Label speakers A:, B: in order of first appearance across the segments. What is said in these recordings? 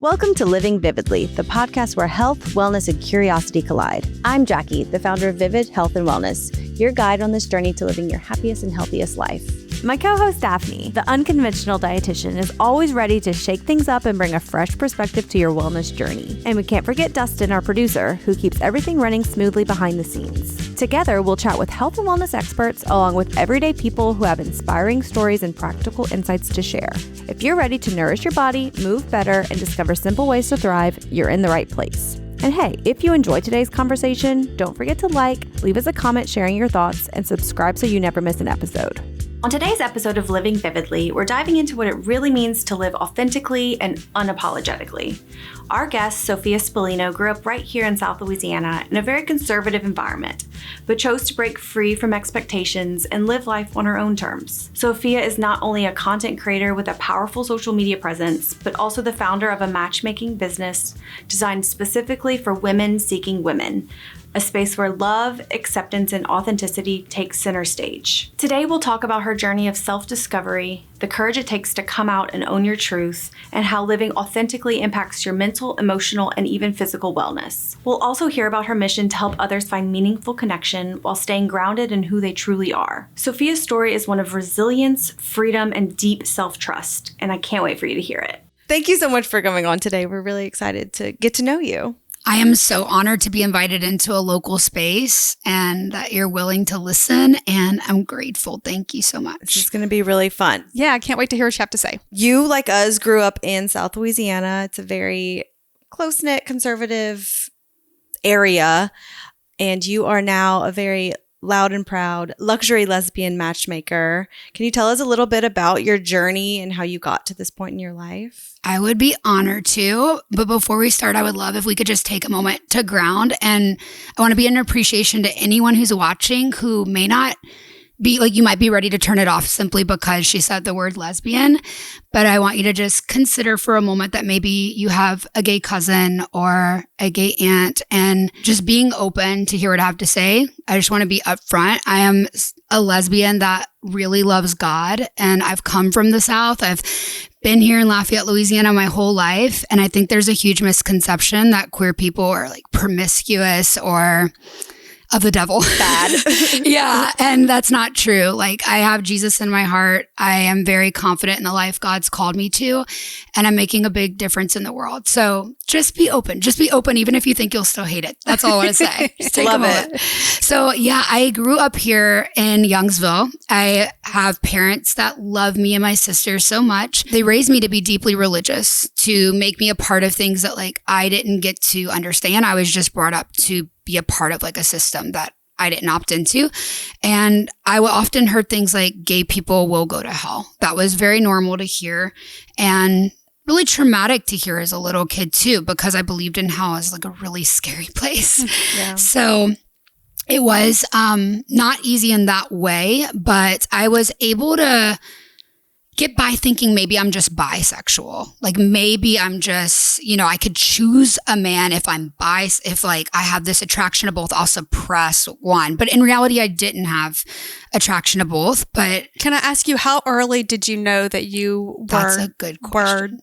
A: Welcome to Living Vividly, the podcast where health, wellness, and curiosity collide. I'm Jackie, the founder of Vivid Health and Wellness, your guide on this journey to living your happiest and healthiest life. My co-host Daphne, the unconventional dietitian, is always ready to shake things up and bring a fresh perspective to your wellness journey. And we can't forget Dustin, our producer, who keeps everything running smoothly behind the scenes. Together, we'll chat with health and wellness experts along with everyday people who have inspiring stories and practical insights to share. If you're ready to nourish your body, move better, and discover simple ways to thrive, you're in the right place. And hey, if you enjoyed today's conversation, don't forget to leave us a comment sharing your thoughts, and subscribe so you never miss an episode. On today's episode of Living Vividly, we're diving into what it really means to live authentically and unapologetically. Our guest, Sophia Spallino, grew up right here in South Louisiana in a very conservative environment, but chose to break free from expectations and live life on her own terms. Sophia is not only a content creator with a powerful social media presence, but also the founder of a matchmaking business designed specifically for women seeking women, a space where love, acceptance, and authenticity take center stage. Today, we'll talk about her journey of self-discovery, the courage it takes to come out and own your truth, and how living authentically impacts your mental, emotional, and even physical wellness. We'll also hear about her mission to help others find meaningful connection while staying grounded in who they truly are. Sophia's story is one of resilience, freedom, and deep self-trust, and I can't wait for you to hear it. Thank you so much for coming on today. We're really excited to get to know you.
B: I am so honored to be invited into a local space and that you're willing to listen, and I'm grateful. Thank you so much.
A: This is going to be really fun.
C: Yeah, I can't wait to hear what you have to say.
A: You, like us, grew up in South Louisiana. It's a very close-knit, conservative area, and you are now a very loud and proud luxury lesbian matchmaker. Can you tell us a little bit about your journey and how you got to this point in your life?
B: I would be honored to, but before we start, I would love if we could just take a moment to ground. And I want to be an appreciation to anyone who's watching who may not be like, you might be ready to turn it off simply because she said the word lesbian. But I want you to just consider for a moment that maybe you have a gay cousin or a gay aunt, and just being open to hear what I have to say. I just want to be upfront. I am a lesbian that really loves God, and I've come from the South. I've been here in Lafayette, Louisiana my whole life. And I think there's a huge misconception that queer people are like promiscuous or of the devil.
A: Bad.
B: Yeah. And that's not true. Like, I have Jesus in my heart. I am very confident in the life God's called me to, and I'm making a big difference in the world. So just be open. Just be open, even if you think you'll still hate it. That's all I want to say. Just take
A: Love
B: a moment.
A: it.
B: So yeah, I grew up here in Youngsville. I have parents that love me and my sister so much. They raised me to be deeply religious, to make me a part of things that like I didn't get to understand. I was just brought up to be a part of like a system that I didn't opt into. And I would often heard things like gay people will go to hell. That was very normal to hear and really traumatic to hear as a little kid too, because I believed in hell as like a really scary place.
A: Yeah.
B: So it was not easy in that way, but I was able to get by thinking maybe I'm just bisexual. Like maybe I'm just, I could choose a man if I'm if like I have this attraction to both, I'll suppress one. But in reality, I didn't have attraction to both. But
C: can I ask you, how early did you know that you
B: that's a good question.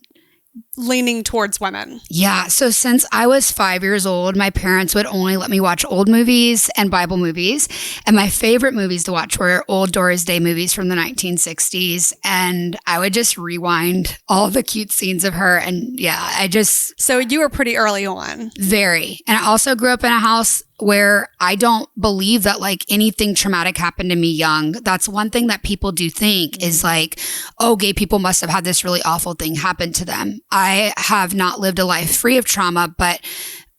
C: Leaning towards women?
B: Yeah. So since I was 5 years old, my parents would only let me watch old movies and Bible movies. And my favorite movies to watch were old Doris Day movies from the 1960s. And I would just rewind all the cute scenes of her. And yeah,
C: So you were pretty early on.
B: Very. And I also grew up in a house where I don't believe that like anything traumatic happened to me young. That's one thing that people do think is like, oh, gay people must have had this really awful thing happen to them. I have not lived a life free of trauma, but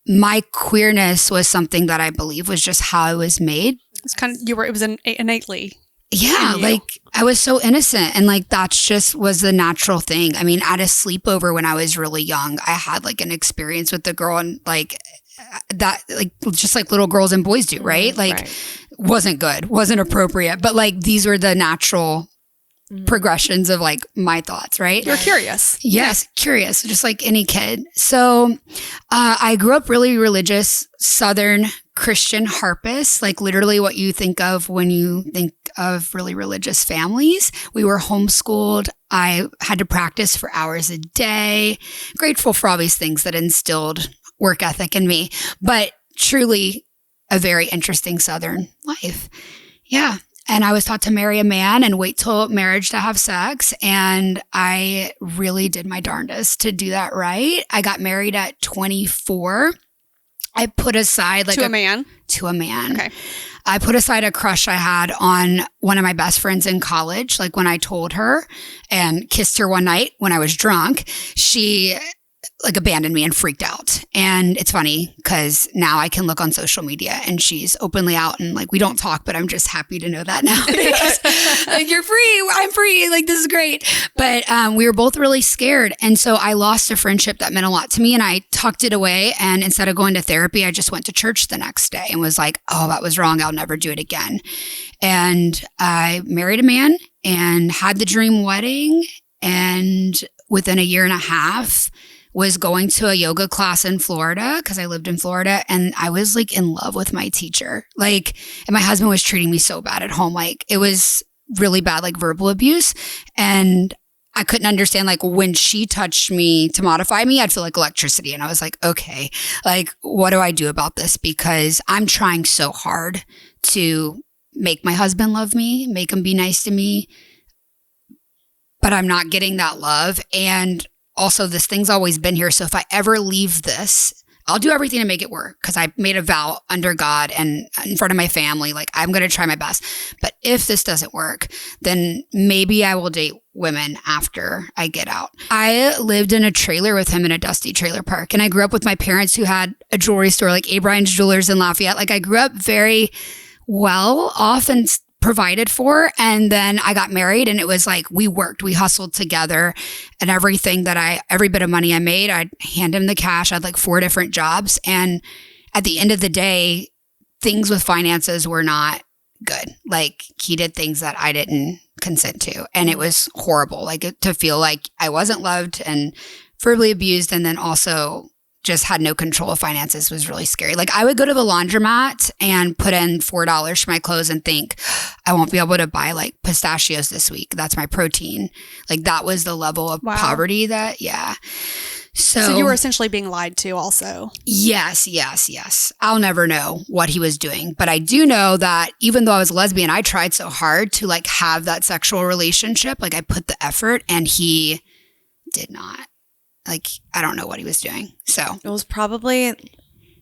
B: my queerness was something that I believe was just how I was made.
C: It's kind of, it was innately.
B: Yeah, like I was so innocent, and like that's just was the natural thing. I mean, at a sleepover when I was really young, I had like an experience with the girl, and like that, like just like little girls and boys do, right? Like wasn't good, wasn't appropriate, but like these were the natural progressions of like my thoughts, right?
C: You're curious.
B: Yes, curious, just like any kid. So I grew up really religious, Southern Christian harpist, like literally what you think of when you think of really religious families. We were homeschooled. I had to practice for hours a day. Grateful for all these things that instilled work ethic in me, but truly a very interesting Southern life. Yeah. And I was taught to marry a man and wait till marriage to have sex. And I really did my darndest to do that right. I got married at 24. I put aside
C: to a man.
B: Okay. I put aside a crush I had on one of my best friends in college. Like when I told her and kissed her one night when I was drunk, she like abandoned me and freaked out. And it's funny because now I can look on social media and she's openly out and like, we don't talk, but I'm just happy to know that now. Like, you're free. I'm free. Like, this is great. But we were both really scared. And so I lost a friendship that meant a lot to me and I tucked it away. And instead of going to therapy, I just went to church the next day and was like, oh, that was wrong. I'll never do it again. And I married a man and had the dream wedding. And within a year and a half, was going to a yoga class in Florida because I lived in Florida and I was like in love with my teacher. Like, and my husband was treating me so bad at home. Like it was really bad, like verbal abuse. And I couldn't understand, like when she touched me to modify me, I'd feel like electricity. And I was like, okay, like what do I do about this? Because I'm trying so hard to make my husband love me, make him be nice to me, but I'm not getting that love. And also, this thing's always been here. So if I ever leave this, I'll do everything to make it work because I made a vow under God and in front of my family, like I'm going to try my best. But if this doesn't work, then maybe I will date women after I get out. I lived in a trailer with him in a dusty trailer park. And I grew up with my parents who had a jewelry store like A. Bryan's Jewelers in Lafayette. Like I grew up very well off and provided for. And then I got married and it was like, we worked, we hustled together and every bit of money I made, I'd hand him the cash. I had like 4 different jobs. And at the end of the day, things with finances were not good. Like he did things that I didn't consent to. And it was horrible. Like to feel like I wasn't loved and verbally abused. And then also just had no control of finances was really scary. Like I would go to the laundromat and put in $4 for my clothes and think I won't be able to buy like pistachios this week. That's my protein. Like that was the level of poverty that, yeah. So
C: you were essentially being lied to also.
B: Yes. I'll never know what he was doing. But I do know that even though I was lesbian, I tried so hard to like have that sexual relationship. Like I put the effort and he did not. Like, I don't know what he was doing. So
A: it was probably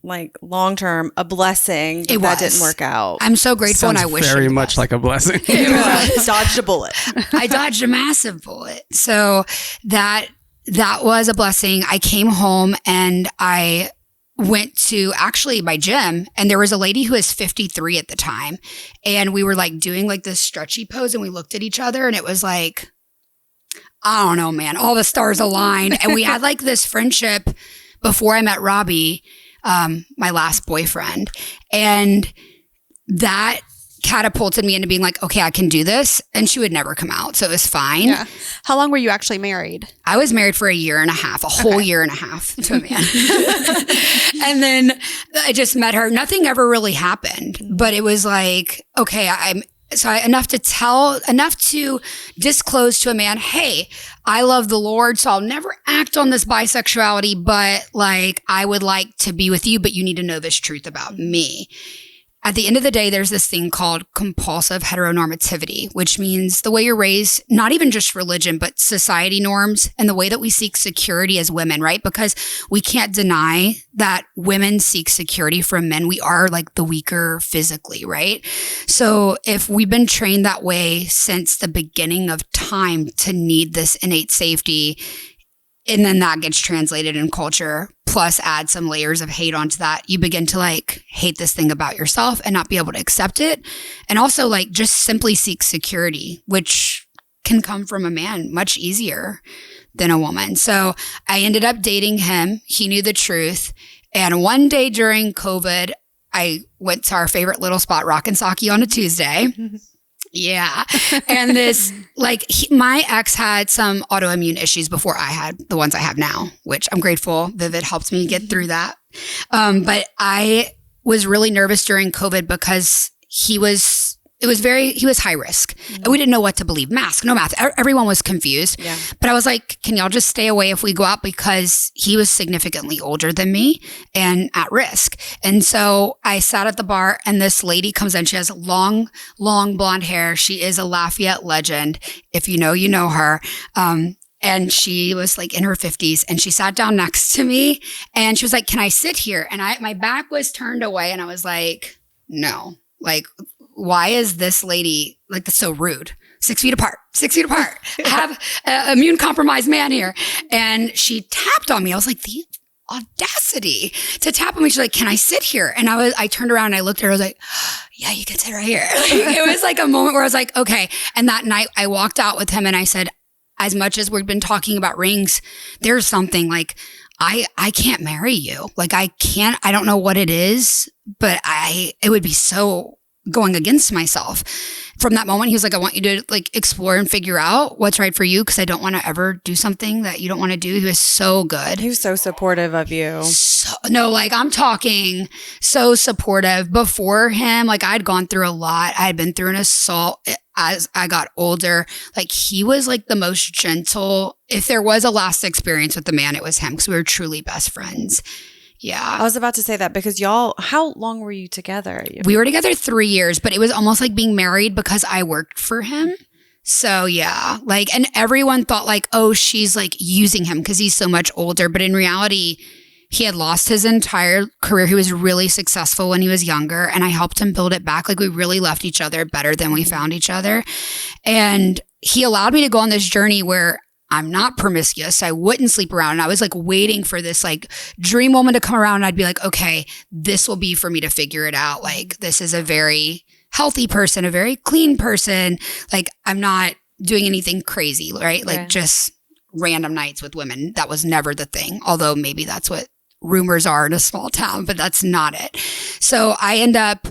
A: like long-term a blessing that didn't work out.
B: I'm so grateful.
D: Sounds
B: and I wish
D: very much like a blessing.
A: Dodged a bullet.
B: I dodged a massive bullet. So that was a blessing. I came home and I went to actually my gym and there was a lady who was 53 at the time. And we were like doing like this stretchy pose and we looked at each other and it was like, I don't know, man, all the stars aligned. And we had like this friendship before I met Robbie, my last boyfriend. And that catapulted me into being like, okay, I can do this. And she would never come out. So it was fine.
C: Yeah. How long were you actually married?
B: I was married for a year and a half, a whole year and a half to a man. And then I just met her. Nothing ever really happened, but it was like, okay, enough to disclose to a man, hey, I love the Lord, so I'll never act on this bisexuality, but like, I would like to be with you, but you need to know this truth about me. At the end of the day, there's this thing called compulsive heteronormativity, which means the way you're raised, not even just religion, but society norms and the way that we seek security as women, right? Because we can't deny that women seek security from men. We are like the weaker physically, right? So if we've been trained that way since the beginning of time to need this innate safety, and then that gets translated in culture, plus add some layers of hate onto that, you begin to like hate this thing about yourself and not be able to accept it. And also like just simply seek security, which can come from a man much easier than a woman. So I ended up dating him. He knew the truth. And one day during COVID, I went to our favorite little spot, Reconciling on a Tuesday. Yeah. And this, my ex had some autoimmune issues before I had the ones I have now, which I'm grateful Vivid helped me get through that. But I was really nervous during COVID because he was he was high risk. And we didn't know what to believe. Mask, no mask. Everyone was confused.
A: Yeah.
B: But I was like, can y'all just stay away if we go out? Because he was significantly older than me and at risk. And so I sat at the bar and this lady comes in. She has long blonde hair. She is a Lafayette legend. If you know her. And she was like in her 50s and she sat down next to me and she was like, can I sit here? And my back was turned away and I was like, no, like, why is this lady like so rude? 6 feet apart. I have an immune compromised man here. And she tapped on me. I was like, the audacity to tap on me. She's like, can I sit here? And I turned around and I looked at her. I was like, yeah, you can sit right here. It was like a moment where I was like, okay. And that night I walked out with him and I said, as much as we've been talking about rings, there's something like, I can't marry you. Like I don't know what it is, but it would be so going against myself. From that moment, he was like, I want you to like explore and figure out what's right for you because I don't want to ever do something that you don't want to do. He was so good.
A: He was so supportive of you.
B: I'm talking so supportive. Before him, like I'd gone through a lot. I had been through an assault as I got older. Like he was like the most gentle. If there was a last experience with the man, it was him because we were truly best friends. Yeah.
A: I was about to say that because y'all, how long were you together?
B: We were together 3 years, but it was almost like being married because I worked for him. So yeah, like, and everyone thought like, oh, she's like using him because he's so much older. But in reality, he had lost his entire career. He was really successful when he was younger and I helped him build it back. Like we really left each other better than we found each other. And he allowed me to go on this journey where I'm not promiscuous. I wouldn't sleep around. And I was like waiting for this like dream woman to come around. And I'd be like, okay, this will be for me to figure it out. Like this is a very healthy person, a very clean person. Like I'm not doing anything crazy, right? Like just random nights with women. That was never the thing. Although maybe that's what rumors are in a small town, but that's not it. So I end up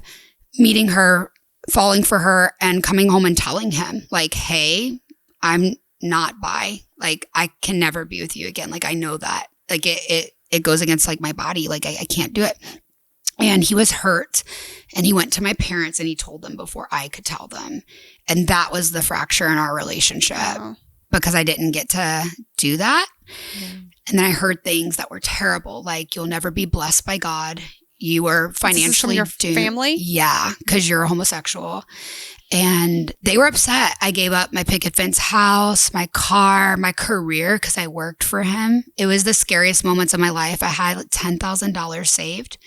B: meeting her, falling for her and coming home and telling him like, hey, I'm not bi. Like I can never be with you again. Like I know that. Like it goes against like my body. Like I can't do it. And he was hurt and he went to my parents and he told them before I could tell them. And that was the fracture in our relationship because I didn't get to do that. And then I heard things that were terrible. Like you'll never be blessed by God. You were financially
C: doomed. Your family?
B: Yeah. Cause you're a homosexual. And they were upset. I gave up my picket fence house, my car, my career because I worked for him. It was the scariest moments of my life. I had like $10,000 saved.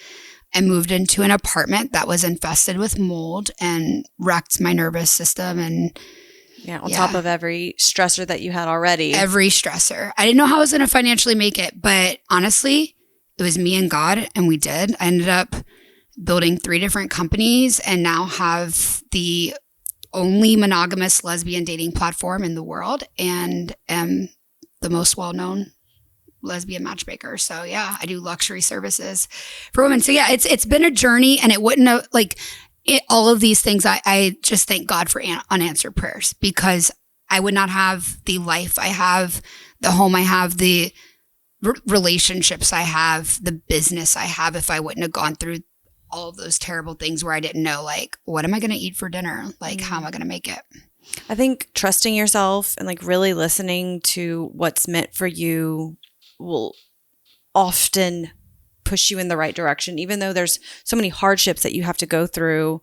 B: I moved into an apartment that was infested with mold and wrecked my nervous system. And
A: on top of every stressor that you had already.
B: Every stressor. I didn't know how I was going to financially make it. But honestly, it was me and God. And we did. I ended up building 3 different companies and now have the only monogamous lesbian dating platform in the world and am the most well-known lesbian matchmaker. So yeah, I do luxury services for women. So yeah, it's been a journey and it wouldn't have all of these things. I just thank God for unanswered prayers because I would not have the life I have, the home I have, the relationships I have, the business I have if I wouldn't have gone through all of those terrible things where I didn't know, like, what am I going to eat for dinner? Like, how am I going to make it?
A: I think trusting yourself and like really listening to what's meant for you will often push you in the right direction. Even though there's so many hardships that you have to go through,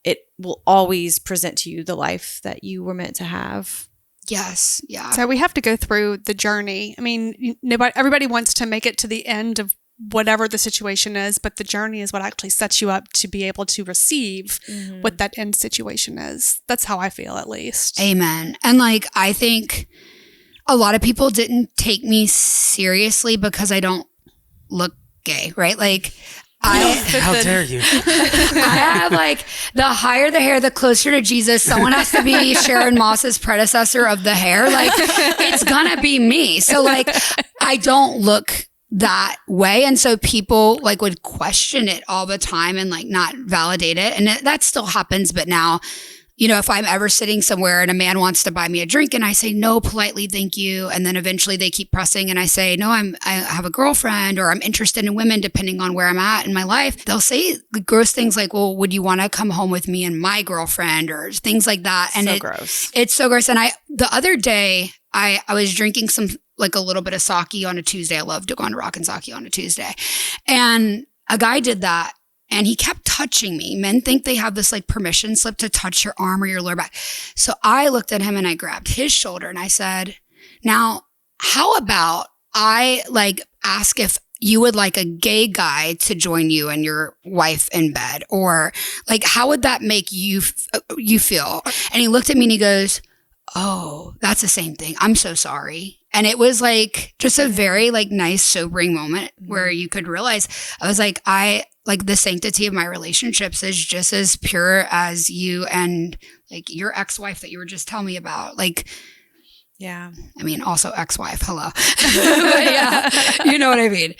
A: it will always present to you the life that you were meant to have.
B: Yes. Yeah.
C: So we have to go through the journey. I mean, everybody wants to make it to the end of whatever the situation is, but the journey is what actually sets you up to be able to receive what that end situation is. That's how I feel, at least.
B: Amen. And like, I think a lot of people didn't take me seriously because I don't look gay, right? Like,
D: how dare you?
B: I have like the higher the hair, the closer to Jesus. Someone has to be Sharon Moss's predecessor of the hair. Like, it's gonna be me. So like, I don't look that way. And so people like would question it all the time and like not validate it. And that still happens. But now, if I'm ever sitting somewhere and a man wants to buy me a drink and I say no politely, thank you. And then eventually they keep pressing and I say, no, I have a girlfriend or I'm interested in women, depending on where I'm at in my life. They'll say gross things like, well, would you want to come home with me and my girlfriend or things like that? And
A: gross.
B: It's so gross. And the other day I was drinking some, like a little bit of sake on a Tuesday. I love to go on rockin' sake on a Tuesday. And a guy did that. And he kept touching me. Men think they have this like permission slip to touch your arm or your lower back. So I looked at him and I grabbed his shoulder and I said, now, how about I like ask if you would like a gay guy to join you and your wife in bed? Or like, how would that make you feel? And he looked at me and he goes, oh, that's the same thing. I'm so sorry. And it was like just a very like nice sobering moment where you could realize, I was like, like the sanctity of my relationships is just as pure as you and like your ex-wife that you were just telling me about. Like,
A: yeah.
B: I mean, also ex-wife, hello. But yeah, you know what I mean?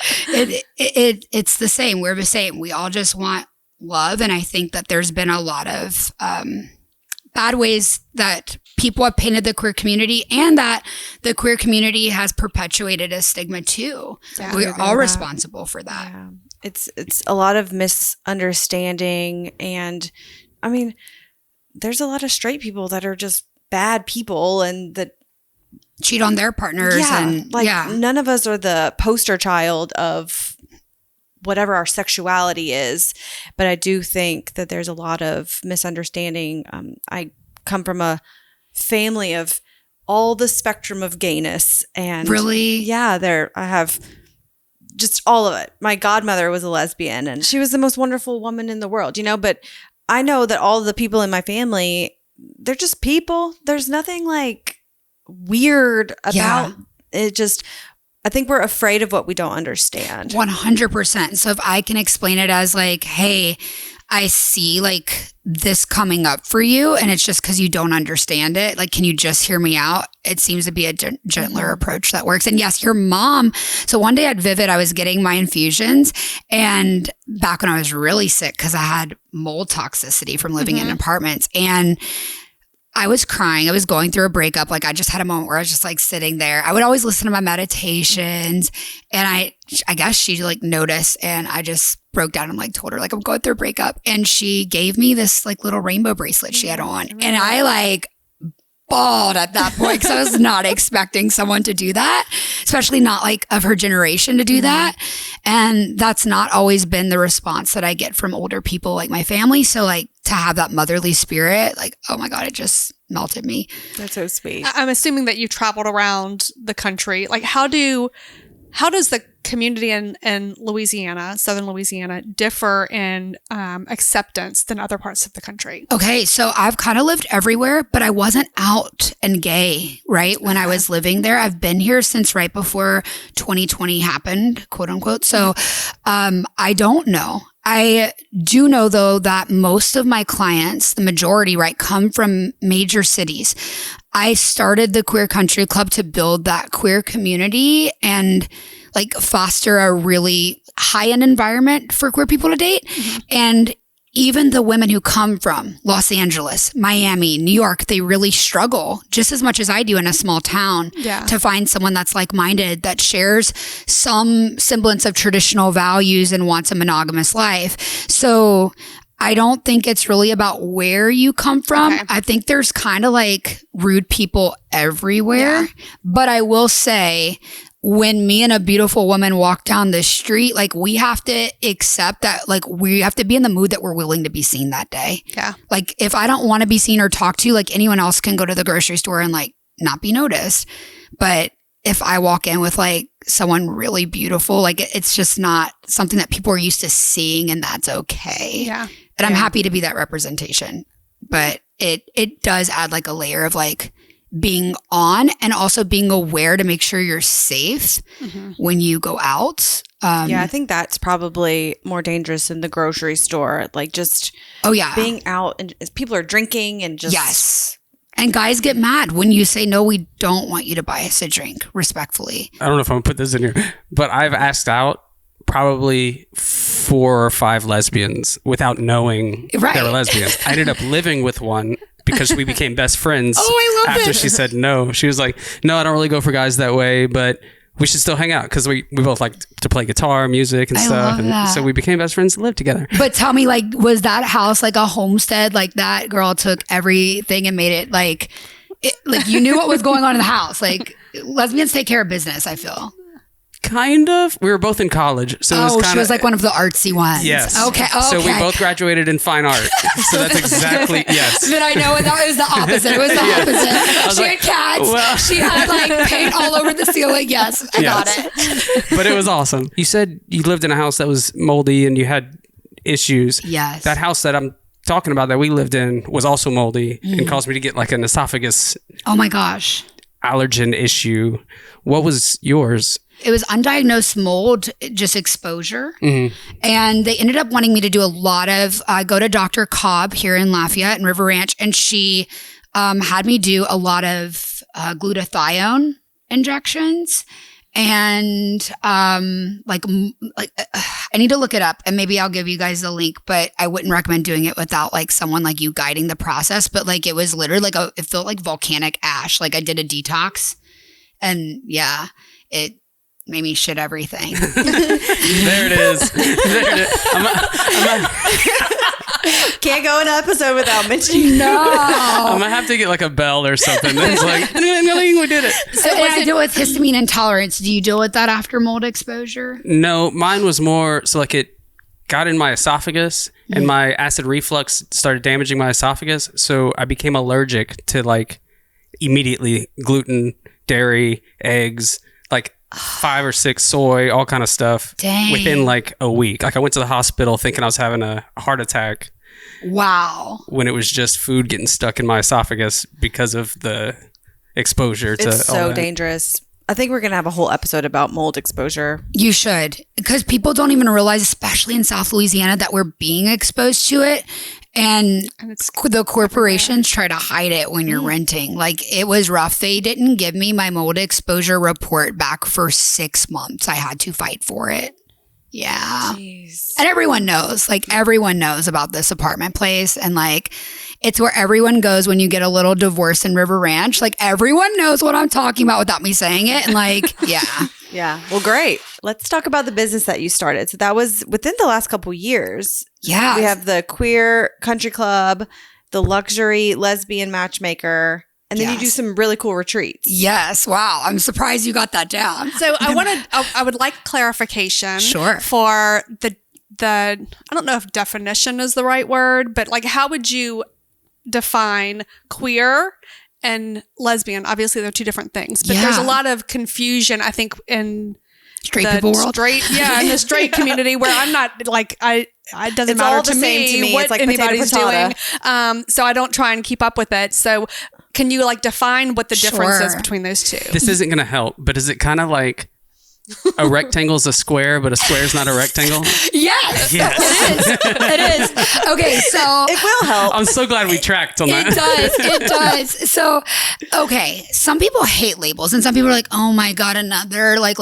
B: It's the same. We're the same. We all just want love. And I think that there's been a lot of bad ways that people have painted the queer community and that the queer community has perpetuated a stigma too. Yeah, we're all responsible for that.
A: Yeah. It's a lot of misunderstanding. And I mean, there's a lot of straight people that are just bad people and that
B: cheat on their partners.
A: Yeah,
B: and
A: like none of us are the poster child of whatever our sexuality is. But I do think that there's a lot of misunderstanding. I come from a family of all the spectrum of gayness. And
B: really?
A: Yeah, I have just all of it. My godmother was a lesbian and she was the most wonderful woman in the world, but I know that all the people in my family, they're just people. There's nothing like weird about it. Just, I think we're afraid of what we don't understand.
B: 100%. So if I can explain it as like, hey, I see like this coming up for you and it's just because you don't understand it. Like, can you just hear me out? It seems to be a gentler approach that works. And yes, your mom. So one day at Vivid, I was getting my infusions and back when I was really sick because I had mold toxicity from living in apartments and I was crying. I was going through a breakup. Like I just had a moment where I was just like sitting there. I would always listen to my meditations and I guess she like noticed and I just broke down and like told her like I'm going through a breakup. And she gave me this like little rainbow bracelet she had on. And I like bawled at that point because I was not expecting someone to do that, especially not like of her generation to do that. And that's not always been the response that I get from older people like my family. So like to have that motherly spirit, like, oh my God, it just melted me.
A: That's so sweet.
C: I'm assuming that you traveled around the country. Like how does the community in Louisiana, Southern Louisiana, differ in acceptance than other parts of the country?
B: Okay, so I've kind of lived everywhere, but I wasn't out and gay, right? When I was living there. I've been here since right before 2020 happened, quote unquote. So I don't know. I do know, though, that most of my clients, the majority, right, come from major cities. I started the Queer Country Club to build that queer community and like foster a really high-end environment for queer people to date. And even the women who come from Los Angeles, Miami, New York, they really struggle just as much as I do in a small town to find someone that's like-minded, that shares some semblance of traditional values and wants a monogamous life. So I don't think it's really about where you come from. Okay. I think there's kind of like rude people everywhere. But I will say, when me and a beautiful woman walk down the street, like we have to accept that, like we have to be in the mood that we're willing to be seen that day. Yeah. Like if I don't want to be seen or talked to, like anyone else can go to the grocery store and like not be noticed. But if I walk in with like someone really beautiful, like it's just not something that people are used to seeing, and that's okay. Yeah. And I'm happy to be that representation. But it does add like a layer of like being on and also being aware to make sure you're safe when you go out.
A: I think that's probably more dangerous in the grocery store. Like just being out and people are drinking and just...
B: Yes. And guys get mad when you say, no, we don't want you to buy us a drink, respectfully.
D: I don't know if I'm going to put this in here, but I've asked out probably 4 or 5 lesbians without knowing they were lesbians. I ended up living with one because we became best friends.
B: Oh, I love
D: after
B: it.
D: she said no. She was like, no, I don't really go for guys that way, but we should still hang out because we both like to play guitar, music, and
B: I
D: stuff.
B: love
D: And
B: that.
D: so we became best friends and lived together.
B: But tell me, like, was that house like a homestead? Like that girl took everything and made it like you knew what was going on in the house. Like lesbians take care of business, I feel.
D: Kind of. We were both in college. So it was kind
B: she was like one of the artsy ones.
D: Yes.
B: Okay.
D: So we both graduated in fine art. So that's exactly, yes.
B: Then I know it was the opposite. It was the opposite. She
D: like,
B: had cats.
D: well-
B: She had like paint all over the ceiling. Yes, I got
D: Yes.
B: it.
D: But it was awesome. You said you lived in a house that was moldy and you had issues.
B: Yes.
D: That house that I'm talking about that we lived in was also moldy and caused me to get like an esophagus
B: Oh my gosh.
D: allergen issue. What was yours?
B: It was undiagnosed mold, just exposure.
D: Mm-hmm.
B: And they ended up wanting me to do a lot of, go to Dr. Cobb here in Lafayette and River Ranch. And she had me do a lot of glutathione injections. And I need to look it up and maybe I'll give you guys the link, but I wouldn't recommend doing it without like someone like you guiding the process. But like it was literally like it felt like volcanic ash. Like I did a detox and yeah, it made me shit everything.
D: There it is. There it is.
A: Can't go an episode without mentioning.
D: I'm gonna have to get like a bell or something. It's like, we did it.
B: So and I deal with histamine intolerance. Do you deal with that after mold exposure?
D: No, mine was more so like it got in my esophagus and my acid reflux started damaging my esophagus. So I became allergic to like immediately gluten, dairy, eggs, like 5 or 6 soy, all kind of stuff.
B: Dang.
D: Within like a week. Like I went to the hospital thinking I was having a heart attack.
B: Wow.
D: When it was just food getting stuck in my esophagus because of the exposure to
A: It's
D: all
A: so
D: that.
A: dangerous. I think we're going to have a whole episode about mold exposure.
B: You should, because people don't even realize, especially in South Louisiana, that we're being exposed to it. And
C: it's
B: the corporations try to hide it when you're renting. Like it was rough. They didn't give me my mold exposure report back for 6 months. I had to fight for it. Yeah.
A: Jeez.
B: And everyone knows about this apartment place. And like, it's where everyone goes when you get a little divorce in River Ranch. Like everyone knows what I'm talking about without me saying it. And like, yeah.
A: Yeah. Well, great. Let's talk about the business that you started. So that was within the last couple years.
B: Yeah.
A: We have the queer country club, the luxury lesbian matchmaker, and then you do some really cool retreats.
B: Yes. Wow. I'm surprised you got that down.
C: So I would like clarification
B: Sure.
C: for the I don't know if definition is the right word, but like how would you define queer and lesbian? Obviously they're two different things, but there's a lot of confusion I think in
B: Straight
C: the
B: people world.
C: in the straight community where I'm not like it doesn't
A: It's
C: matter
A: all the
C: to
A: same
C: me,
A: to me.
C: what
A: It's like
C: anybody's
A: potato
C: doing.
A: patata.
C: So I don't try and keep up with it. So can you like define what the difference is
B: Sure.
C: between those two?
D: This isn't going to help, but is it kind of like a rectangle is a square, but a square is not a rectangle?
B: Yes.
D: Yes.
B: It is. Okay. So
A: It will help.
D: I'm so glad we tracked on that.
B: It does. So, okay. Some people hate labels and some people are like, oh my God, another like,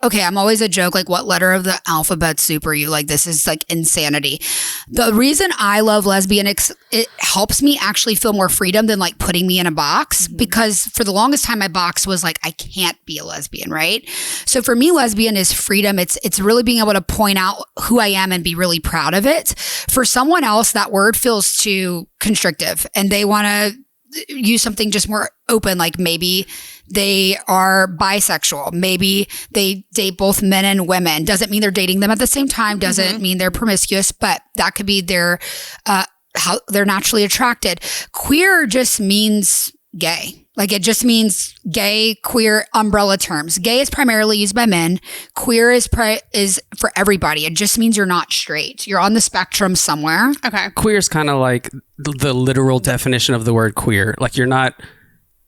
B: okay, I'm always a joke. Like what letter of the alphabet soup are you? Like, this is like insanity. The reason I love lesbian, it helps me actually feel more freedom than like putting me in a box because for the longest time, my box was like, I can't be a lesbian. Right. So for me, lesbian is freedom. It's really being able to point out who I am and be really proud of it. For someone else, that word feels too constrictive and they want to use something just more open. Like maybe they are bisexual. Maybe they date both men and women. Doesn't mean they're dating them at the same time. Doesn't mean they're promiscuous, but that could be their, how they're naturally attracted. Queer just means gay. Like it just means gay, queer umbrella terms. Gay is primarily used by men. Queer is for everybody. It just means you're not straight. You're on the spectrum somewhere.
C: Okay.
D: Queer is kind of like the literal definition of the word queer. Like you're not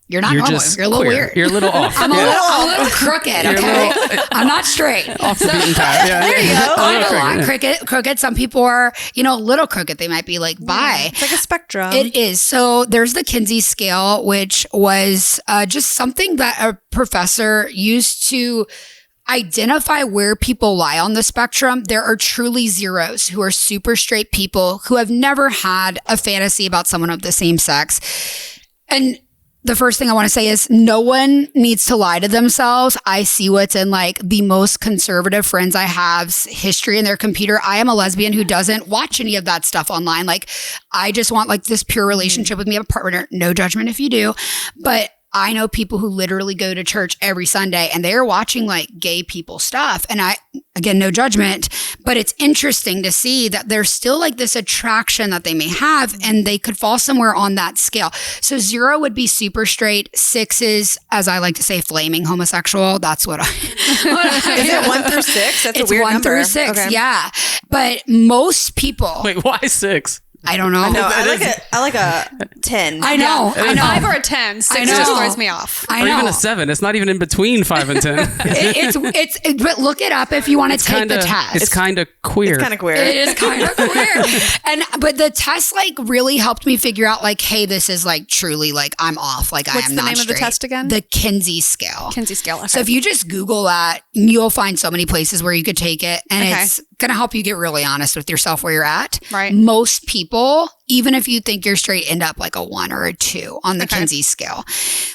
B: normal.
D: just
B: You're a little
D: queer.
B: weird.
D: You're a little off.
B: I'm a little crooked. Okay, I'm not straight.
D: Off the beaten path. Yeah,
B: There you go.
D: A little
B: I'm a lot
D: crooked,
B: crooked. Some people are, a little crooked. They might be like bi.
A: It's like a spectrum.
B: It is. So there's the Kinsey scale, which was just something that a professor used to identify where people lie on the spectrum, there are truly zeros who are super straight people who have never had a fantasy about someone of the same sex. And the first thing I want to say is no one needs to lie to themselves. I see what's in like the most conservative friends I have's history in their computer. I am a lesbian who doesn't watch any of that stuff online. Like, I just want like this pure relationship with me, a partner. No judgment if you do. But I know people who literally go to church every Sunday and they're watching like gay people stuff. And again, no judgment, but it's interesting to see that there's still like this attraction that they may have and they could fall somewhere on that scale. So 0 would be super straight. 6 is, as I like to say, flaming homosexual. That's what I
E: Is it 1 through 6? That's
B: it's
E: a weird
B: 1
E: number.
B: through 6.
E: Okay.
B: Yeah. But most people,
D: Wait, why 6?
B: I don't know.
E: No, I like a 10.
B: I know.
C: A 5 or a 10. 6
B: I
C: just
B: know.
C: throws me off.
B: I
D: Or
B: know.
D: even a 7. It's not even in between 5 and 10.
B: But look it up if you want to take the test.
D: It's kind of queer.
E: It's kind of queer.
B: It is kind of queer. But the test like really helped me figure out like, hey, this is like truly like I'm off. Like
C: What's
B: I am
C: the
B: not
C: name of the
B: straight.
C: test again?
B: The Kinsey scale.
C: Kinsey scale. Okay.
B: So if you just Google that, you'll find so many places where you could take it. And
C: Okay.
B: it's going to help you get really honest with yourself where you're at.
C: Right.
B: Most people, even if you think you're straight, end up like a 1 or a 2 on the Kinsey scale,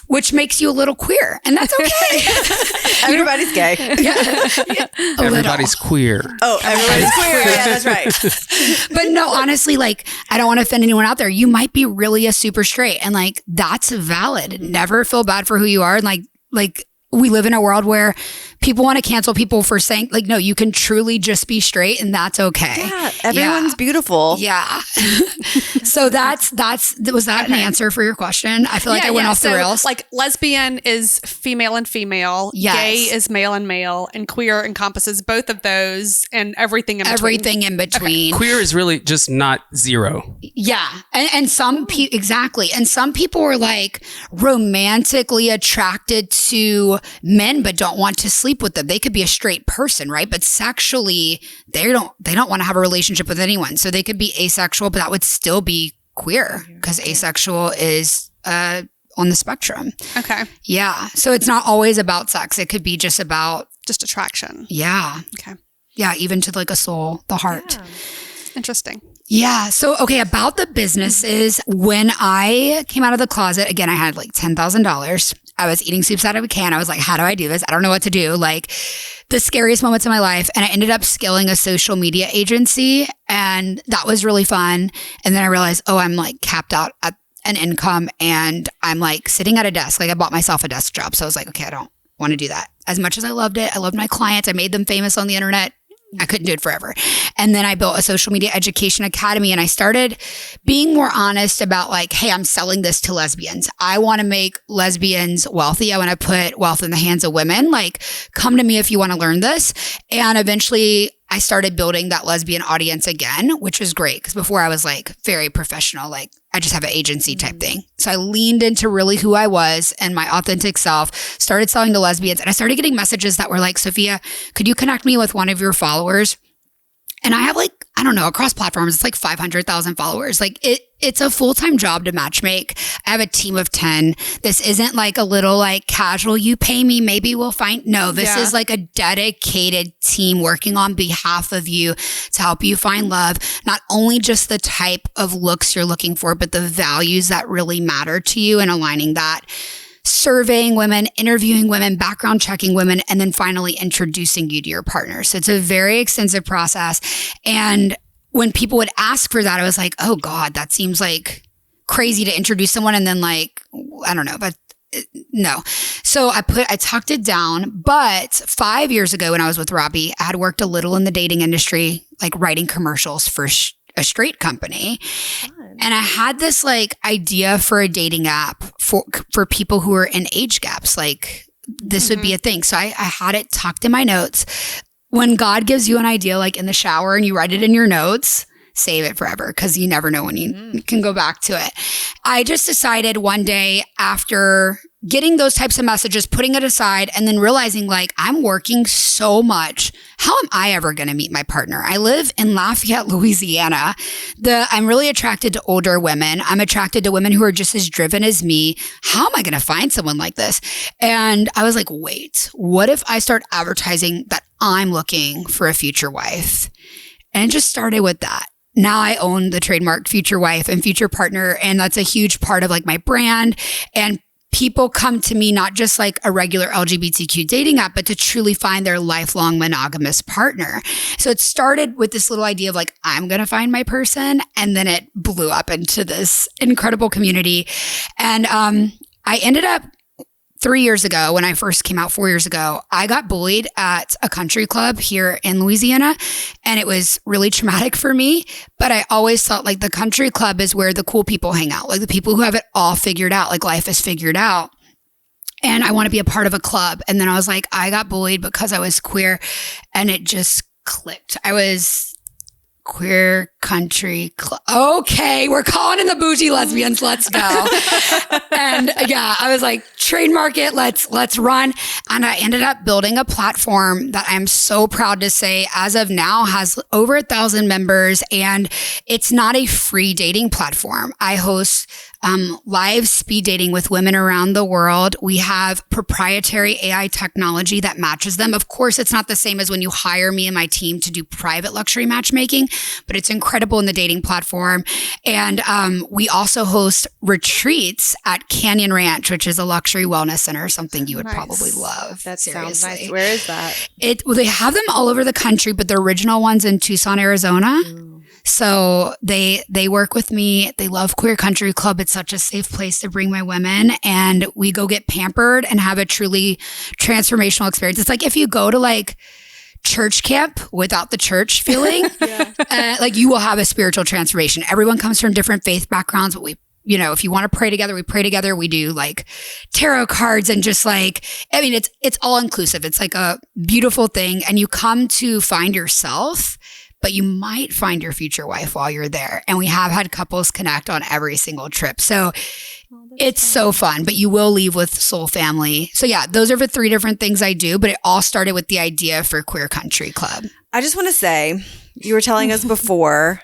B: which makes you a little queer. And that's okay.
E: Everybody's gay.
D: Everybody's queer.
E: Oh, everybody's queer. Yeah, that's right.
B: But no, honestly, like, I don't want to offend anyone out there. You might be really a super straight and like, that's valid. Never feel bad for who you are. And like we live in a world where people want to cancel people for saying like, no, you can truly just be straight and that's okay.
E: Yeah, everyone's beautiful.
B: Yeah. So was that an answer for your question? I feel like I went off the rails.
C: Like lesbian is female and female.
B: Yes.
C: Gay is male and male. And queer encompasses both of those and everything in between.
B: Everything in between.
D: Queer is really just not 0.
B: Yeah. And some people, exactly. And some people are like romantically attracted to men, but don't want to sleep with them. They could be a straight person, right? But sexually, they don't want to have a relationship with anyone. So they could be asexual, but that would still be queer because asexual is, on the spectrum.
C: Okay.
B: Yeah. So it's not always about sex. It could be just about,
C: Just attraction.
B: yeah.
C: Okay.
B: Yeah. Even to like a soul, the heart.
E: Yeah.
C: Interesting.
B: Yeah. So, okay, about the businesses, when I came out of the closet, again, I had like $10,000. I was eating soups out of a can. I was like, how do I do this? I don't know what to do. Like the scariest moments of my life. And I ended up scaling a social media agency and that was really fun. And then I realized, oh, I'm like capped out at an income and I'm like sitting at a desk. Like I bought myself a desk job. So I was like, okay, I don't want to do that. As much as I loved it, I loved my clients. I made them famous on the internet. I couldn't do it forever. And then I built a social media education academy and I started being more honest about like, hey, I'm selling this to lesbians. I want to make lesbians wealthy. I want to put wealth in the hands of women. Like, come to me if you want to learn this. And eventually I started building that lesbian audience again, which was great because before I was like very professional, like I just have an agency type thing. So I leaned into really who I was and my authentic self, started selling to lesbians. And I started getting messages that were like, Sophia, could you connect me with one of your followers? And I have like, I don't know, across platforms, it's like 500,000 followers. Like it's a full-time job to matchmake. I have a team of 10. This isn't like a little like casual, you pay me, maybe we'll find. No, this is like a dedicated team working on behalf of you to help you find love. Not only just the type of looks you're looking for, but the values that really matter to you and aligning that. Surveying women, interviewing women, background checking women, and then finally introducing you to your partner. So it's a very extensive process. And when people would ask for that, I was like, oh God, that seems like crazy to introduce someone. And then like, I don't know, but no. So I tucked it down. But 5 years ago when I was with Robbie, I had worked a little in the dating industry, like writing commercials for a straight company. And I had this like idea for a dating app for people who are in age gaps. Like this would be a thing. So I had it tucked in my notes. When God gives you an idea, like in the shower and you write it in your notes, save it forever because you never know when you can go back to it. I just decided one day after getting those types of messages, putting it aside, and then realizing like I'm working so much. How am I ever going to meet my partner? I live in Lafayette, Louisiana. I'm really attracted to older women. I'm attracted to women who are just as driven as me. How am I going to find someone like this? And I was like, wait, what if I start advertising that I'm looking for a future wife? And it just started with that. Now I own the trademark future wife and future partner. And that's a huge part of like my brand. And people come to me not just like a regular LGBTQ dating app, but to truly find their lifelong monogamous partner. So it started with this little idea of like, I'm going to find my person. And then it blew up into this incredible community. And I ended up 3 years ago, when I first came out 4 years ago, I got bullied at a country club here in Louisiana. And it was really traumatic for me. But I always thought like the country club is where the cool people hang out, like the people who have it all figured out, like life is figured out. And I want to be a part of a club. And then I was like, I got bullied because I was queer. And it just clicked. I was queer country club. Okay, we're calling in the bougie lesbians. Let's go. And yeah, I was like, trademark it. Let's run. And I ended up building a platform that I'm so proud to say as of now has over 1,000 members. And it's not a free dating platform. I host live speed dating with women around the world. We have proprietary AI technology that matches them. Of course, it's not the same as when you hire me and my team to do private luxury matchmaking, but it's incredible in the dating platform. And we also host retreats at Canyon Ranch, which is a luxury wellness center, something you would probably love.
E: That
B: seriously.
E: sounds nice. Where is that?
B: Well, they have them all over the country, but the original one's in Tucson, Arizona. So they work with me. They love Queer Country Club. It's such a safe place to bring my women, and we go get pampered and have a truly transformational experience. It's like if you go to like church camp without the church feeling, like you will have a spiritual transformation. Everyone comes from different faith backgrounds, but if you want to pray together, we pray together. We do like tarot cards and just like, I mean, it's all inclusive. It's like a beautiful thing, and you come to find yourself, but you might find your future wife while you're there. And we have had couples connect on every single trip. So it's so fun, but you will leave with soul family. So yeah, those are the 3 different things I do, but it all started with the idea for Queer Country Club.
E: I just want to say, you were telling us before,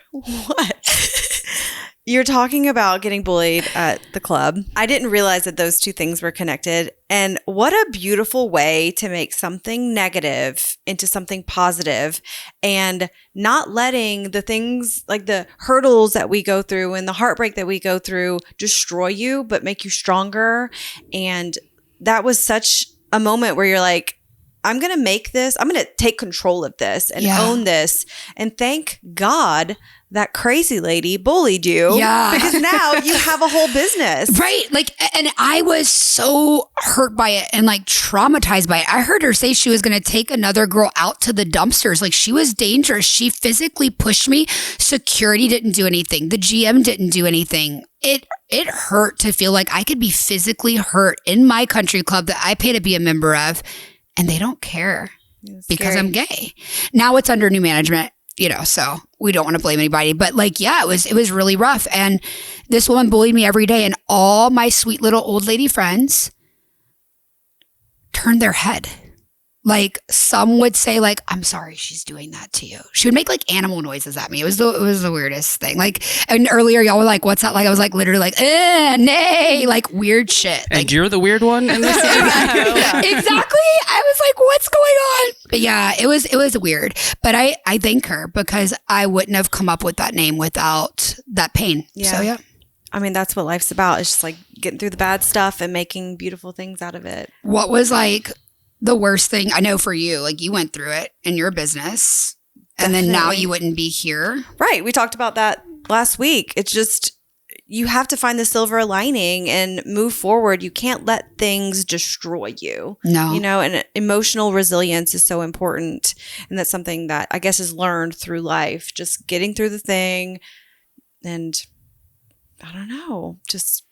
E: you're talking about getting bullied at the club. I didn't realize that those 2 things were connected. And what a beautiful way to make something negative into something positive, and not letting the things like the hurdles that we go through and the heartbreak that we go through destroy you, but make you stronger. And that was such a moment where you're like, I'm going to make this, I'm going to take control of this and own this. And thank God that crazy lady bullied you. Yeah. Because now you have a whole business.
B: Right. Like, and I was so hurt by it and like traumatized by it. I heard her say she was going to take another girl out to the dumpsters. Like she was dangerous. She physically pushed me. Security didn't do anything. The GM didn't do anything. It hurt to feel like I could be physically hurt in my country club that I pay to be a member of, and they don't care because I'm gay. Now it's under new management. So we don't want to blame anybody, but like, yeah, it was really rough. And this woman bullied me every day, and all my sweet little old lady friends turned their head. Like some would say like, I'm sorry she's doing that to you. She would make like animal noises at me. It was the weirdest thing. Like, and earlier y'all were like, what's that like? I was like literally like, nay, like weird shit.
D: And
B: like,
D: you're the weird one in this?
B: Exactly. I was like, what's going on? But yeah, it was weird. But I thank her because I wouldn't have come up with that name without that pain. Yeah. So yeah.
E: I mean, that's what life's about. It's just like getting through the bad stuff and making beautiful things out of it.
B: What was like the worst thing? I know for you, like you went through it in your business. And then now you wouldn't be here.
E: Right. We talked about that last week. It's just, you have to find the silver lining and move forward. You can't let things destroy you.
B: No.
E: And emotional resilience is so important. And that's something that I guess is learned through life. Just getting through the thing and I don't know, just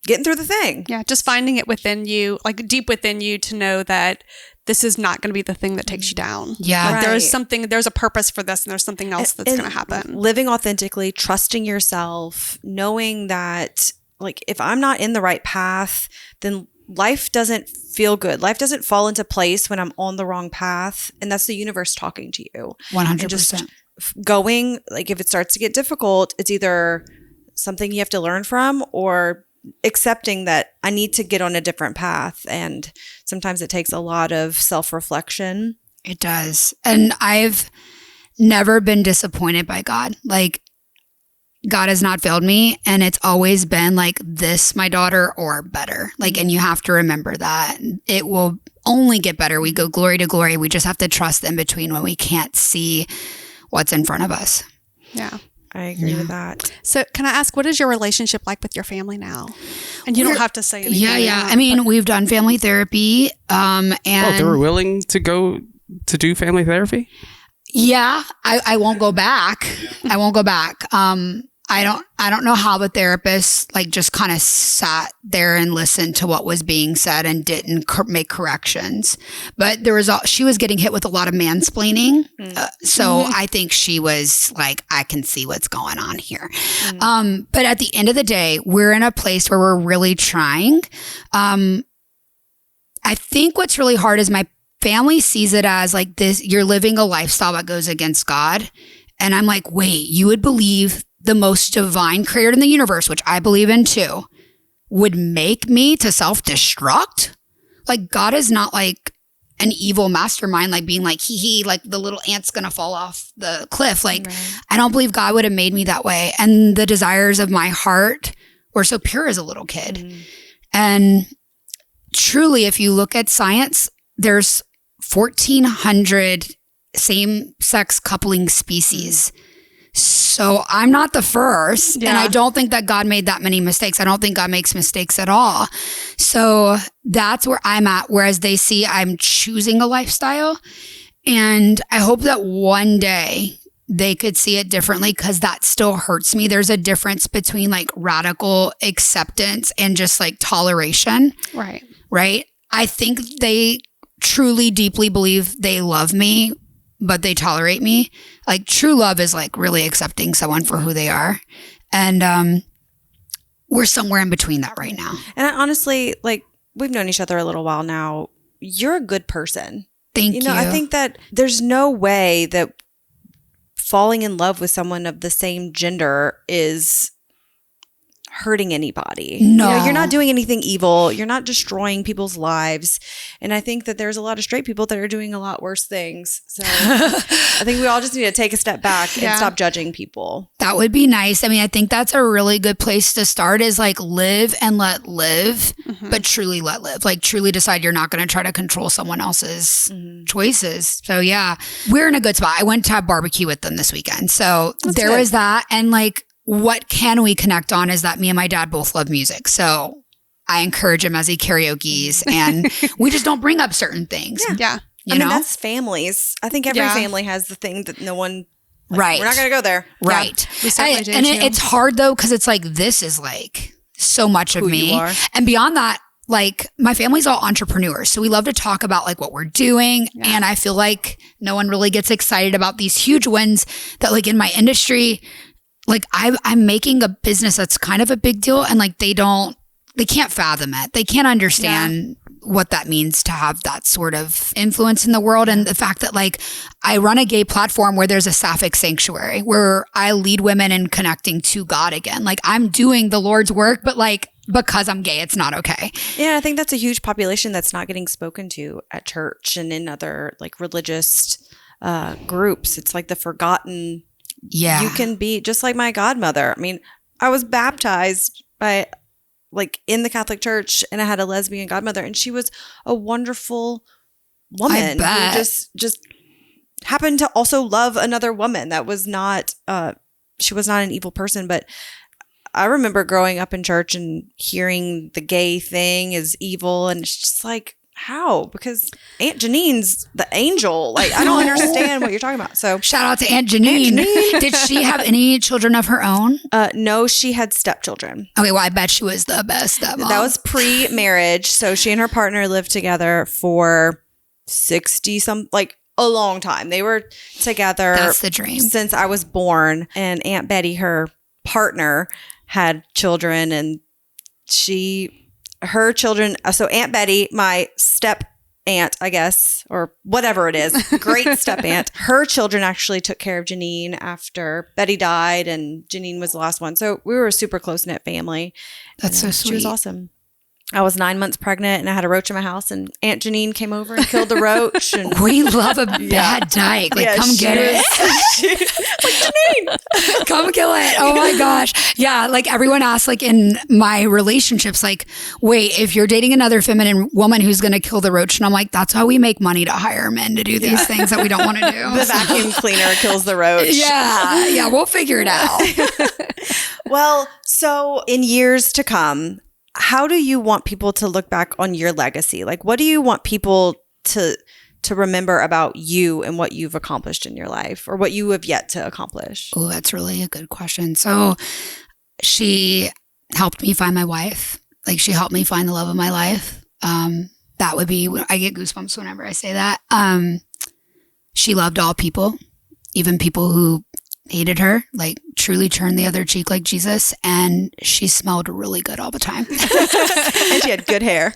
E: getting through the thing.
C: Yeah, just finding it within you, like deep within you, to know that this is not going to be the thing that takes you down.
B: Yeah.
C: Like
E: Right.
C: there's a purpose for this, and there's something else that's
E: And
C: going to happen.
E: living authentically, trusting yourself, knowing that like if I'm not in the right path, then life doesn't feel good. Life doesn't fall into place when I'm on the wrong path. And that's the universe talking to you.
B: 100%.
E: And just going, like if it starts to get difficult, it's either something you have to learn from or accepting that I need to get on a different path. And sometimes it takes a lot of self-reflection.
B: It does. And I've never been disappointed by God. Like, God has not failed me. And it's always been like this, my daughter, or better. Like, and you have to remember that it will only get better. We go glory to glory. We just have to trust in between when we can't see what's in front of us.
C: Yeah.
E: I agree with that.
C: So can I ask, what is your relationship like with your family now? And you don't have to say anything.
B: Yeah. I mean, we've done family therapy. And
D: they were willing to go to do family therapy?
B: Yeah, I won't go back. I won't go back. I don't know how the therapist like just kind of sat there and listened to what was being said and didn't make corrections. But she was getting hit with a lot of mansplaining. So I think she was like, I can see what's going on here. But at the end of the day, we're in a place where we're really trying. I think what's really hard is my family sees it as like this, you're living a lifestyle that goes against God. And I'm like, wait, you would believe the most divine creator in the universe, which I believe in too, would make me to self-destruct? Like God is not like an evil mastermind, like being like, like the little ant's gonna fall off the cliff. Like, I don't believe God would have made me that way. And the desires of my heart were so pure as a little kid. And truly, if you look at science, there's 1,400 same-sex coupling species. So I'm not the first. And I don't think that God made that many mistakes. I don't think God makes mistakes at all. So that's where I'm at. Whereas they see I'm choosing a lifestyle. And I hope that one day they could see it differently, because that still hurts me. There's a difference between like radical acceptance and just like toleration. Right. I think they truly deeply believe they love me, but they tolerate me. Like true love is like really accepting someone for who they are. And we're somewhere in between that right now.
E: And I honestly, like, we've known each other a little while now. You're a good person.
B: Thank you.
E: I think that there's no way that falling in love with someone of the same gender is hurting anybody.
B: No.
E: You're not doing anything evil. You're not destroying people's lives. And I think that there's a lot of straight people that are doing a lot worse things. So I think we all just need to take a step back and stop judging people.
B: That would be nice. I mean, I think that's a really good place to start, is like live and let live, but truly let live. Like truly decide you're not going to try to control someone else's choices. So yeah, we're in a good spot. I went to have barbecue with them this weekend. So there was that. And like, what can we connect on is that me and my dad both love music. So I encourage him as he karaoke's, and we just don't bring up certain things.
C: Yeah.
E: I mean, that's families. I think every family has the thing that no one,
B: right.
E: We're not going to go there.
B: Right.
C: We certainly do,
B: and
C: too.
B: it's hard though, because it's like, this is like so much of
E: Who
B: me.
E: you are.
B: And beyond that, like my family's all entrepreneurs. So we love to talk about like what we're doing. Yeah. And I feel like no one really gets excited about these huge wins that like in my industry, like I'm making a business that's kind of a big deal, and like they can't fathom it. They can't understand what that means to have that sort of influence in the world. And the fact that like I run a gay platform where there's a sapphic sanctuary where I lead women in connecting to God again. Like I'm doing the Lord's work, but like because I'm gay, it's not okay.
E: Yeah, I think that's a huge population that's not getting spoken to at church and in other like religious groups. It's like the forgotten.
B: Yeah.
E: You can be just like my godmother. I mean, I was baptized by like in the Catholic Church, and I had a lesbian godmother, and she was a wonderful woman who just happened to also love another woman. That was not she was not an evil person, but I remember growing up in church and hearing the gay thing is evil, and it's just like, how? Because Aunt Janine's the angel. Like, I don't understand what you're talking about. So
B: shout out to Aunt Janine. Did she have any children of her own?
E: No, she had stepchildren.
B: Okay, well, I bet she was the best stepmom.
E: That was pre-marriage. So she and her partner lived together for 60 some, like a long time. They were together.
B: That's the dream.
E: Since I was born. And Aunt Betty, her partner, had children, and her children. So Aunt Betty, my step aunt, I guess, or whatever it is, great step aunt. Her children actually took care of Janine after Betty died, and Janine was the last one. So we were a super close knit family.
B: That's so sweet.
E: She was awesome. I was 9 months pregnant, and I had a roach in my house, and Aunt Janine came over and killed the roach. And
B: we love a bad dyke. Like, come get it.
E: Like, Janine,
B: come kill it. Oh my gosh. Yeah. Like everyone asks, like in my relationships, like, wait, if you're dating another feminine woman who's going to kill the roach. And I'm like, that's how we make money to hire men to do these things that we don't want to do.
E: The vacuum cleaner kills the roach.
B: Yeah. Yeah. We'll figure it out.
E: Well, so in years to come, how do you want people to look back on your legacy? Like, what do you want people to remember about you and what you've accomplished in your life, or what you have yet to accomplish?
B: Oh, that's really a good question. So she helped me find my wife. Like, she helped me find the love of my life. That would be, I get goosebumps whenever I say that. She loved all people, even people who hated her, like truly turned the other cheek like Jesus. And she smelled really good all the time.
E: And she had good hair.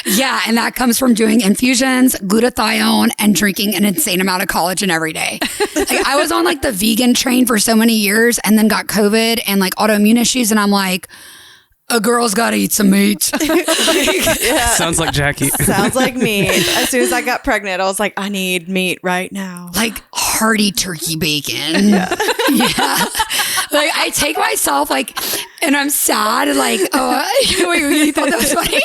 B: Yeah. And that comes from doing infusions, glutathione, and drinking an insane amount of collagen every day. Like, I was on like the vegan train for so many years, and then got COVID and like autoimmune issues. And I'm like, a girl's got to eat some meat.
E: Yeah.
D: Sounds like Jackie.
E: Sounds like me. As soon as I got pregnant, I was like, I need meat right now.
B: Like hearty turkey bacon. Yeah. Yeah. Like, I take myself like, and I'm sad. Like, wait, you thought that was funny?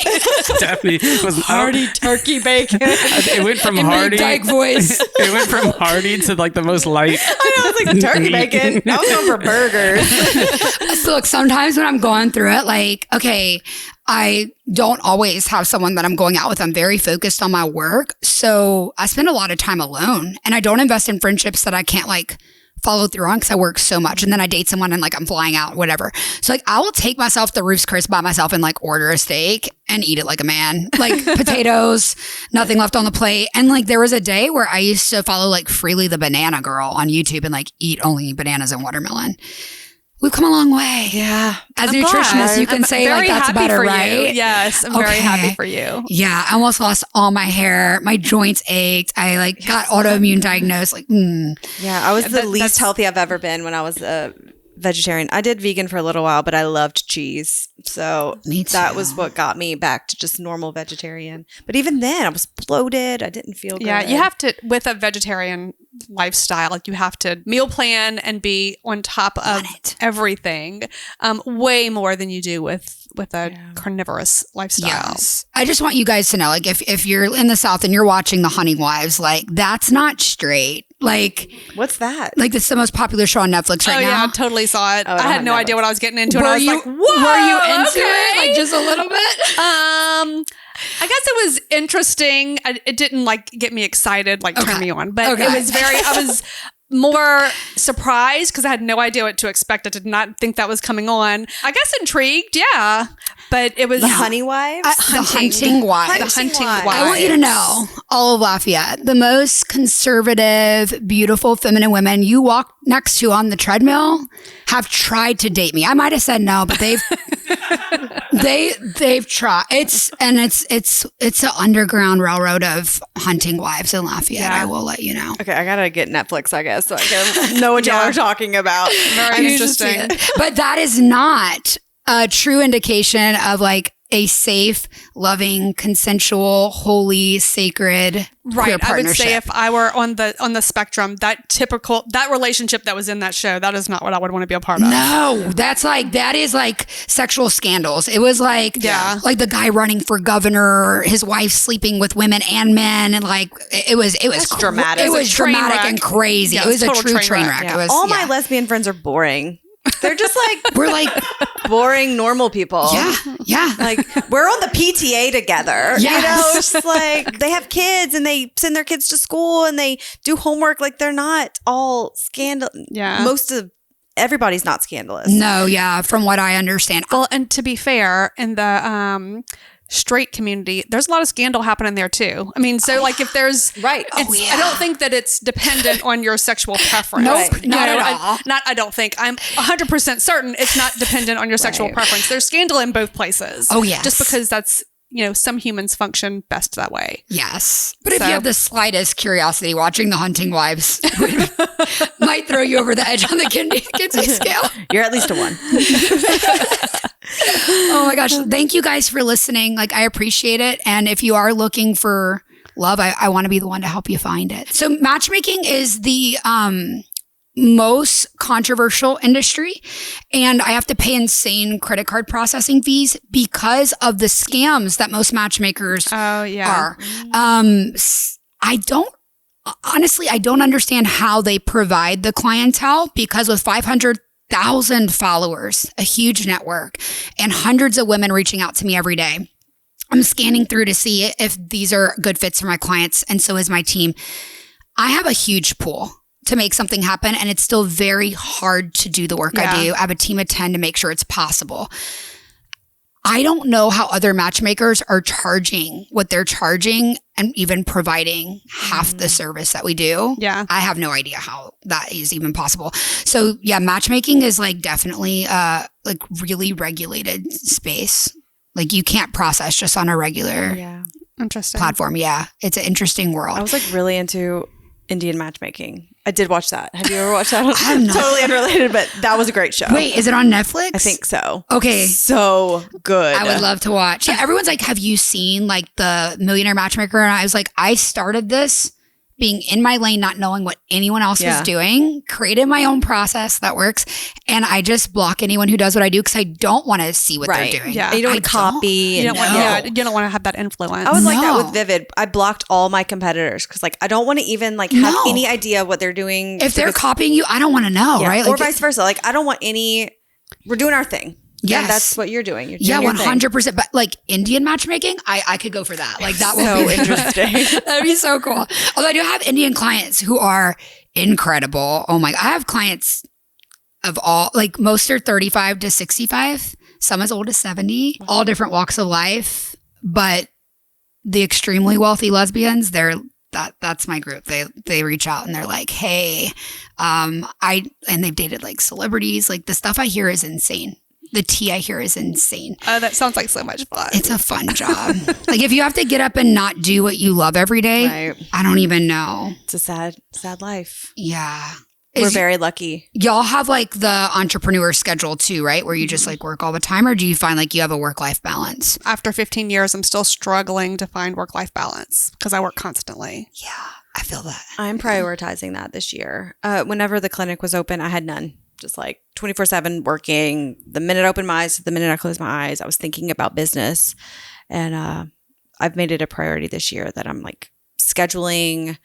D: Daphne was
E: Hearty turkey bacon.
D: It went from
B: In
D: hearty.
B: dyke voice.
D: It went from hearty to like the most light.
E: I know, it's like the turkey bacon. I was going for burgers.
B: So look, sometimes when I'm going through it, like, okay, I don't always have someone that I'm going out with. I'm very focused on my work. So I spend a lot of time alone, and I don't invest in friendships that I can't like follow through on because I work so much. And then I date someone and like I'm flying out, whatever. So like I will take myself to Ruth's Chris by myself and like order a steak and eat it like a man. Like potatoes, nothing left on the plate. And like there was a day where I used to follow like Freely the Banana Girl on YouTube and like eat only bananas and watermelon. We've come a long way.
E: Yeah.
B: As
C: I'm
B: nutritionists,
C: glad.
B: you can say like that's better, right?
C: Yes, I'm very happy for you.
B: Yeah, I almost lost all my hair. My joints ached. I like got autoimmune diagnosed. Like,
E: Yeah, I was the
C: That's
E: least healthy I've ever been when I was a vegetarian. I did vegan for a little while, but I loved cheese. So
B: Me too.
E: that was what got me back to just normal vegetarian. But even then, I was bloated. I didn't feel good.
C: Yeah, you have to, with a vegetarian lifestyle, like you have to meal plan and be on top of everything way more than you do with a carnivorous lifestyle.
B: Yes. I just want you guys to know, like, if you're in the South and you're watching The Hunting Wives, like, that's not straight. Like,
E: what's that?
B: like, this is the most popular show on Netflix right
C: Oh,
B: now.
C: yeah, I totally saw it.
E: Oh,
C: I had no idea what I was getting into. And I was like, whoa,
B: were you into
C: okay.
B: it? Like, just a little bit?
C: I guess it was interesting. It didn't like get me excited, like turn me on, but it was I was more surprised because I had no idea what to expect. I did not think that was coming on. I guess intrigued, yeah. But it was
E: The Honey Wives?
B: The Hunting Wives.
C: The Hunting Wives.
B: I want you to know, all of Lafayette, the most conservative, beautiful, feminine women you walk next to on the treadmill have tried to date me. I might have said no, but they've they've tried. It's an underground railroad of hunting wives in Lafayette.
C: Yeah.
B: I will let you know.
E: Okay, I gotta get Netflix, I guess, so I can know what y'all are talking about.
C: very interesting.
B: But that is not a true indication of like a safe, loving, consensual, holy, sacred queer
C: Right. I would
B: partnership.
C: say if I were on the spectrum, that relationship that was in that show, that is not what I would want to be a part of.
B: No, that is like sexual scandals. It was like, like the guy running for governor, his wife sleeping with women and men. And like, it was
E: dramatic.
B: It
C: It was
B: was
C: a train
B: dramatic
C: wreck.
B: and crazy.
C: Yeah,
B: it was a
C: total
B: true
C: train
B: train
C: wreck.
B: wreck.
E: Yeah.
B: It was,
E: All my lesbian friends are boring. They're just like
B: we're like,
E: boring normal people.
B: yeah.
E: Like we're on the PTA together.
B: Yes.
E: You know, it's like they have kids and they send their kids to school and they do homework. Like they're not all scandal.
C: Yeah.
E: Everybody's not scandalous.
B: No, yeah, from what I understand.
C: Well, and to be fair, in the straight community, there's a lot of scandal happening there too. I mean, so like if there's
E: Right.
C: I don't think that it's dependent on your sexual preference.
B: Nope, not at all.
C: I don't think. I'm 100% certain it's not dependent on your sexual preference. There's scandal in both places.
B: Oh, yes.
C: Just because that's, some humans function best that way.
B: Yes. But if you have the slightest curiosity, watching The Hunting Wives might throw you over the edge on the Kinsey scale.
E: You're at least a 1.
B: Oh my gosh. Thank you guys for listening. Like, I appreciate it. And if you are looking for love, I want to be the one to help you find it. So matchmaking is the most controversial industry, and I have to pay insane credit card processing fees because of the scams that most matchmakers are. I don't understand how they provide the clientele, because with 500,000 followers, a huge network, and hundreds of women reaching out to me every day, I'm scanning through to see if these are good fits for my clients, and so is my team. I have a huge pool to make something happen, and it's still very hard to do the work I do. I have a team of 10 to make sure it's possible. I don't know how other matchmakers are charging what they're charging and even providing half the service that we do.
C: Yeah.
B: I have no idea how that is even possible. So yeah, matchmaking is like definitely like really regulated space. Like you can't process just on a regular
C: Interesting.
B: platform. Yeah. It's an interesting world.
E: I was like really into Indian matchmaking. I did watch that. Have you ever watched that?
B: I'm not.
E: Totally unrelated, but that was a great show.
B: Wait, is it on Netflix?
E: I think so.
B: Okay.
E: So good.
B: I would love to watch. Yeah, everyone's like, have you seen like the Millionaire Matchmaker? And I was like, I started this being in my lane, not knowing what anyone else was doing, created my own process that works. And I just block anyone who does what I do because I don't want to see what they're doing.
C: Yeah.
E: And you don't want to copy.
C: You don't want to have that influence.
E: I was like that with Vivid. I blocked all my competitors because like I don't want to even like have any idea what they're doing.
B: If they're copying you, I don't want to know, right?
E: Or
B: Like,
E: vice versa. Like I don't want any. We're doing our thing.
B: Yes.
E: And that's what you're doing. You're doing your thing.
B: 100%. But like Indian matchmaking, I could go for that. Like that
E: So
B: would be
E: interesting.
B: That'd be so cool. Although I do have Indian clients who are incredible. Oh my, I have clients of all, like most are 35 to 65, some as old as 70, all different walks of life. But the extremely wealthy lesbians, that's my group. They reach out and they're like, hey, and they've dated like celebrities. Like the stuff I hear is insane. The tea I hear is insane.
C: That sounds like so much fun.
B: It's a fun job. Like if you have to get up and not do what you love every day, I don't even know.
E: It's a sad life.
B: Yeah.
E: We're very lucky.
B: Y'all have like the entrepreneur schedule too, right? Where you just like work all the time, or do you find like you have a work-life balance?
C: After 15 years, I'm still struggling to find work-life balance because I work constantly.
B: Yeah, I feel that.
E: I'm prioritizing that this year. Whenever the clinic was open, I had none. Just like 24/7 working. The minute I opened my eyes, the minute I closed my eyes, I was thinking about business. And I've made it a priority this year that I'm like scheduling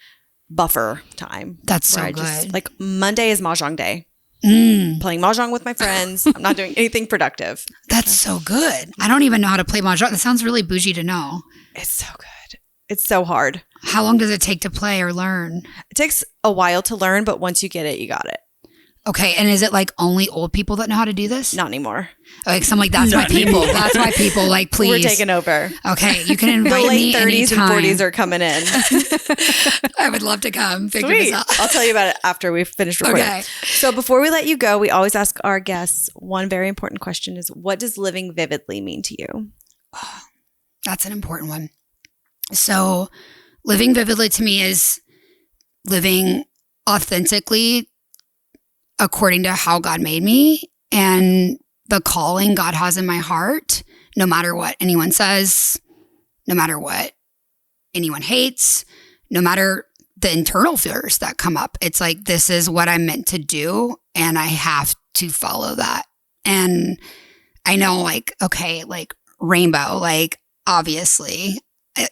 E: buffer time.
B: That's so good.
E: Like Monday is Mahjong day. Playing Mahjong with my friends. I'm not doing anything productive.
B: That's so good. I don't even know how to play Mahjong. That sounds really bougie to know.
E: It's so good. It's so hard.
B: How long does it take to play or learn?
E: It takes a while to learn, but once you get it, you got it.
B: Okay, and is it like only old people that know how to do this?
E: Not anymore.
B: Like, so I'm like, that's my people. That's my people. Like, please.
E: We're taking over.
B: Okay, you can invite
E: the
B: me
E: late 30s
B: anytime.
E: and 40s are coming in.
B: I would love to come figure this out.
E: I'll tell you about it after we finish recording.
B: Okay.
E: So before we let you go, we always ask our guests one very important question is, what does living vividly mean to you?
B: Oh, that's an important one. So living vividly to me is living authentically according to how God made me and the calling God has in my heart, no matter what anyone says, no matter what anyone hates, no matter the internal fears that come up. It's like, this is what I'm meant to do, and I have to follow that. And I know, like, okay, like rainbow, like obviously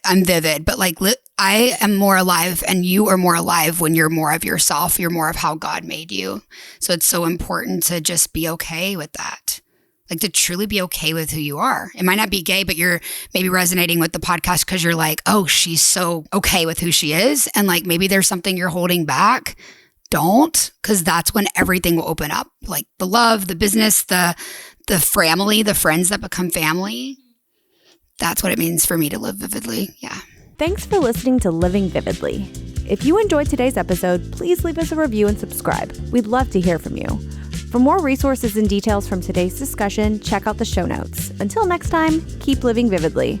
B: I'm vivid, but like I am more alive and you are more alive when you're more of yourself. You're more of how God made you. So it's so important to just be okay with that. Like to truly be okay with who you are. It might not be gay, but you're maybe resonating with the podcast because you're like, oh, she's so okay with who she is. And like maybe there's something you're holding back. Don't, because that's when everything will open up. Like the love, the business, the family, the friends that become family. that's what it means for me to live vividly. Yeah.
A: Thanks for listening to Living Vividly. If you enjoyed today's episode, please leave us a review and subscribe. We'd love to hear from you. For more resources and details from today's discussion, check out the show notes. Until next time, keep living vividly.